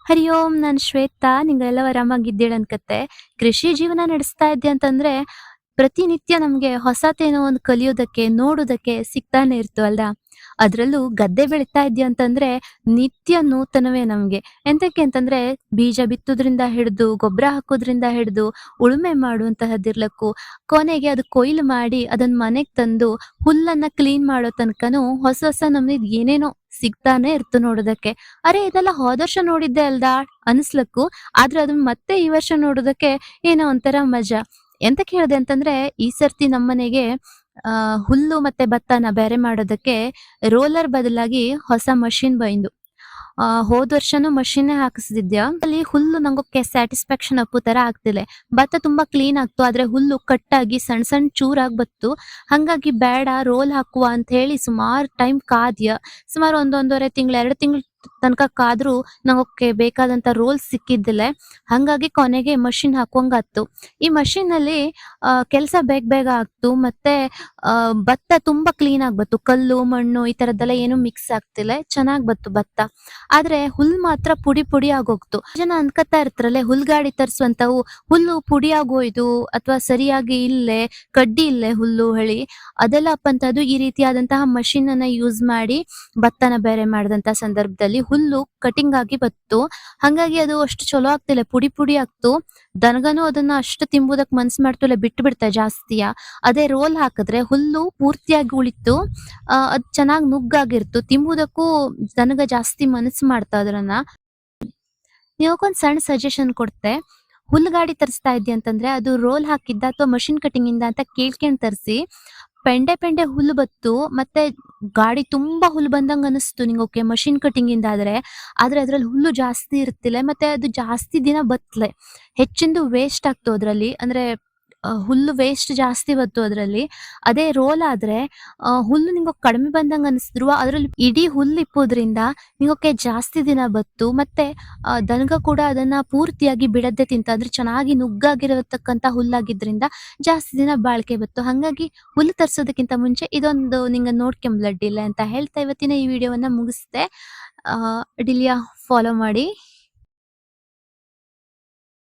ಹರಿ ಓಂ! ನಾನ್ ಶ್ವೇತಾ. ನಿಂಗೆಲ್ಲವೂ ಆರಾಮಾಗಿದ್ದೀಳ ಅನ್ಕತ್ತೆ. ಕೃಷಿ ಜೀವನ ನಡೆಸ್ತಾ ಇದ್ದೆ ಅಂತಂದ್ರೆ, ಪ್ರತಿನಿತ್ಯ ನಮ್ಗೆ ಹೊಸತೇನೋ ಒಂದು ಕಲಿಯೋದಕ್ಕೆ, ನೋಡೋದಕ್ಕೆ ಸಿಗ್ತಾನೆ ಇರ್ತು ಅಲ್ದಾ? ಅದ್ರಲ್ಲೂ ಗದ್ದೆ ಬೆಳೀತಾ ಇದ್ಯ ಅಂತಂದ್ರೆ, ನಿತ್ಯ ನೂತನವೇ ನಮ್ಗೆ. ಎಂತಕ್ಕೆ ಅಂತಂದ್ರೆ, ಬೀಜ ಬಿತ್ತುದ್ರಿಂದ ಹಿಡ್ದು, ಗೊಬ್ಬರ ಹಾಕೋದ್ರಿಂದ ಹಿಡ್ದು, ಉಳುಮೆ ಮಾಡುವಂತಹದ್ದಿರ್ಲಕ್ಕು, ಕೊನೆಗೆ ಅದು ಕೊಯ್ಲು ಮಾಡಿ, ಅದನ್ನ ಮನೆಗ್ ತಂದು, ಹುಲ್ಲನ್ನ ಕ್ಲೀನ್ ಮಾಡೋ ತನಕನೂ ಹೊಸ ಹೊಸ ನಮ್ನಿದ್ ಏನೇನೋ ಸಿಗ್ತಾನೆ ಇರ್ತು ನೋಡೋದಕ್ಕೆ. ಅರೆ ಇದೆಲ್ಲ ಹೋದರ್ಷ ನೋಡಿದ್ದೆ ಅಲ್ದಾ ಅನ್ಸ್ಲಕ್ಕು. ಆದ್ರೆ ಅದನ್ನ ಮತ್ತೆ ಈ ವರ್ಷ ನೋಡೋದಕ್ಕೆ ಏನೋ ಒಂಥರ ಮಜಾ. ಎಂತಕ್ ಹೇಳ್ದೆ ಅಂತಂದ್ರೆ, ಈ ಸರ್ತಿ ನಮ್ಮನೆಗೆ ಹುಲ್ಲು ಮತ್ತೆ ಭತ್ತನ ಬೇರೆ ಮಾಡೋದಕ್ಕೆ ರೋಲರ್ ಬದಲಾಗಿ ಹೊಸ ಮಷೀನ್ ಬೈಂದು. ಹೋದ್ ವರ್ಷನೂ ಮಷೀನ್ನೇ ಹಾಕಿಸ್ದಿದ್ಯ. ಅಲ್ಲಿ ಹುಲ್ಲು ನಂಗೊಕ್ಕೆ ಸ್ಯಾಟಿಸ್ಫ್ಯಾಕ್ಷನ್ ಅಪ್ಪು ತರ ಆಗ್ತಿಲ್ಲ. ಭತ್ತ ತುಂಬಾ ಕ್ಲೀನ್ ಆಗ್ತು. ಆದ್ರೆ ಹುಲ್ಲು ಕಟ್ಟಾಗಿ ಸಣ್ಣ ಸಣ್ಣ ಚೂರಾಗ್ ಬತ್ತು. ಹಂಗಾಗಿ ಬೇಡ ರೋಲ್ ಹಾಕುವ ಅಂತ ಹೇಳಿ ಸುಮಾರ್ ಟೈಮ್ ಕಾದ್ಯ. ಸುಮಾರು ಒಂದೂವರೆ ತಿಂಗ್ಳು, 2 ತಿಂಗ್ಳು ತನಕ ಕಾದ್ರೂ ನಂಗೊಕ್ಕೆ ಬೇಕಾದಂತ ರೋಲ್ ಸಿಕ್ಕಿದ್ದಿಲ್ಲ. ಹಂಗಾಗಿ ಕೊನೆಗೆ ಮಷೀನ್ ಹಾಕುವಂಗಾತ್ತು. ಈ ಮಷೀನಲ್ಲಿ ಕೆಲ್ಸ ಬೇಗ ಬೇಗ ಆಗ್ತು. ಮತ್ತೆ ಭತ್ತ ತುಂಬಾ ಕ್ಲೀನ್ ಆಗ್ ಬತ್ತು. ಕಲ್ಲು, ಮಣ್ಣು ಈ ತರದ್ದೆಲ್ಲ ಏನು ಮಿಕ್ಸ್ ಆಗ್ತಿಲ್ಲ. ಚೆನ್ನಾಗ್ ಬತ್ತು ಭತ್ತ. ಆದ್ರೆ ಹುಲ್ ಮಾತ್ರ ಪುಡಿ ಪುಡಿ ಆಗೋಗ್ತು. ಜನ ಅನ್ಕತಾ ಇರ್ತಾರಲ್ಲೇ ಹುಲ್ಗಾಡಿ ತರ್ಸುವಂತವು ಹುಲ್ಲು ಪುಡಿ ಆಗೋಯ್ತು ಅಥವಾ ಸರಿಯಾಗಿ ಇಲ್ಲೇ ಕಡ್ಡಿ ಇಲ್ಲೇ ಹುಲ್ಲು ಹೇಳಿ ಅದೆಲ್ಲ ಅಪ್ಪಂತದ್ದು ಈ ರೀತಿಯಾದಂತಹ ಮಷೀನ್ ಅನ್ನ ಯೂಸ್ ಮಾಡಿ ಭತ್ತನ ಬೇರೆ ಮಾಡಿದಂತ ಸಂದರ್ಭದಲ್ಲಿ ಹುಲ್ಲು ಕಟಿಂಗ್ ಆಗಿ ಬತ್ತು. ಹಂಗಾಗಿ ಅದು ಅಷ್ಟು ಚಲೋ ಆಗ್ತಿಲ್ಲ, ಪುಡಿ ಪುಡಿ ಆಗ್ತು. ದನಗನು ಅದನ್ನ ಅಷ್ಟು ತಿಂಬುದಕ್ ಮನ್ಸ್ ಮಾಡ್ತಿಲ್ಲ, ಬಿಟ್ಟು ಬಿಡ್ತಾ ಜಾಸ್ತಿಯ. ಅದೇ ರೋಲ್ ಹಾಕಿದ್ರೆ ಹುಲ್ಲು ಪೂರ್ತಿಯಾಗಿ ಉಳಿತು. ಅದ್ ಚೆನ್ನಾಗ್ ನುಗ್ಗಾಗಿರ್ತು. ತಿಂಬುದಕ್ಕೂ ದನಗ ಜಾಸ್ತಿ ಮನಸ್ಸು ಮಾಡ್ತಾ ಅದ್ರನ್ನ. ನೀವಕ್ಕೊಂದ್ ಸಣ್ಣ ಸಜೆಷನ್ ಕೊಡ್ತೆ. ಹುಲ್ಗಾಡಿ ತರಿಸ್ತಾ ಇದ್ದಿ ಅಂತಂದ್ರೆ ಅದು ರೋಲ್ ಹಾಕಿದ್ದ ಅಥವಾ ಮಷಿನ್ ಕಟಿಂಗ್ ಇಂದ ಅಂತ ಕೇಳ್ಕೊಂಡ್ ತರಿಸಿ. ಪೆಂಡೆ ಪೆಂಡೆ ಹುಲ್ಲು ಬತ್ತು. ಮತ್ತೆ ಗಾಡಿ ತುಂಬಾ ಹುಲ್ಲು ಬಂದಂಗ ಅನಿಸ್ತು ನಿಂಗೆ. ಓಕೆ ಮಷಿನ್ ಕಟಿಂಗ್ ಇಂದ ಆದ್ರೆ ಅದ್ರಲ್ಲಿ ಹುಲ್ಲು ಜಾಸ್ತಿ ಇರ್ತಿಲ್ಲ. ಮತ್ತೆ ಅದು ಜಾಸ್ತಿ ದಿನ ಬತ್ಲೆ. ಹೆಚ್ಚಿಂದು ವೇಸ್ಟ್ ಆಗ್ತು ಅದ್ರಲ್ಲಿ. ಅಂದ್ರೆ ಹುಲ್ಲು ವೇಸ್ಟ್ ಜಾಸ್ತಿ ಬತ್ತು ಅದ್ರಲ್ಲಿ. ಅದೇ ರೋಲ್ ಆದ್ರೆ ಹುಲ್ಲು ನಿಂಗೆ ಕಡಿಮೆ ಬಂದಂಗ ಅನಿಸಿದ್ರು ಅದ್ರಲ್ಲಿ ಇಡೀ ಹುಲ್ಲು ಇಪ್ಪೋದ್ರಿಂದ ನಿಂಗೊಕ್ಕೆ ಜಾಸ್ತಿ ದಿನ ಬತ್ತು. ಮತ್ತೆ ದನಗ ಕೂಡ ಅದನ್ನ ಪೂರ್ತಿಯಾಗಿ ಬಿಡದೆ ತಿಂತ. ಅಂದ್ರೆ ಚೆನ್ನಾಗಿ ನುಗ್ಗಾಗಿರತಕ್ಕಂತ ಹುಲ್ಲಾಗಿದ್ರಿಂದ ಜಾಸ್ತಿ ದಿನ ಬಾಳ್ಕೆ ಬತ್ತು. ಹಂಗಾಗಿ ಹುಲ್ಲು ತರ್ಸೋದಕ್ಕಿಂತ ಮುಂಚೆ ಇದೊಂದು ನಿಂಗೆ ನೋಡ್ಕೊಂಬ್ಲಡ್ಡಿಲ್ಲ ಅಂತ ಹೇಳ್ತಾ ಇವತ್ತಿನ ಈ ವಿಡಿಯೋವನ್ನ ಮುಗಿಸ್ದೆ. ಡಿಲಿಯಾ ಫಾಲೋ ಮಾಡಿ.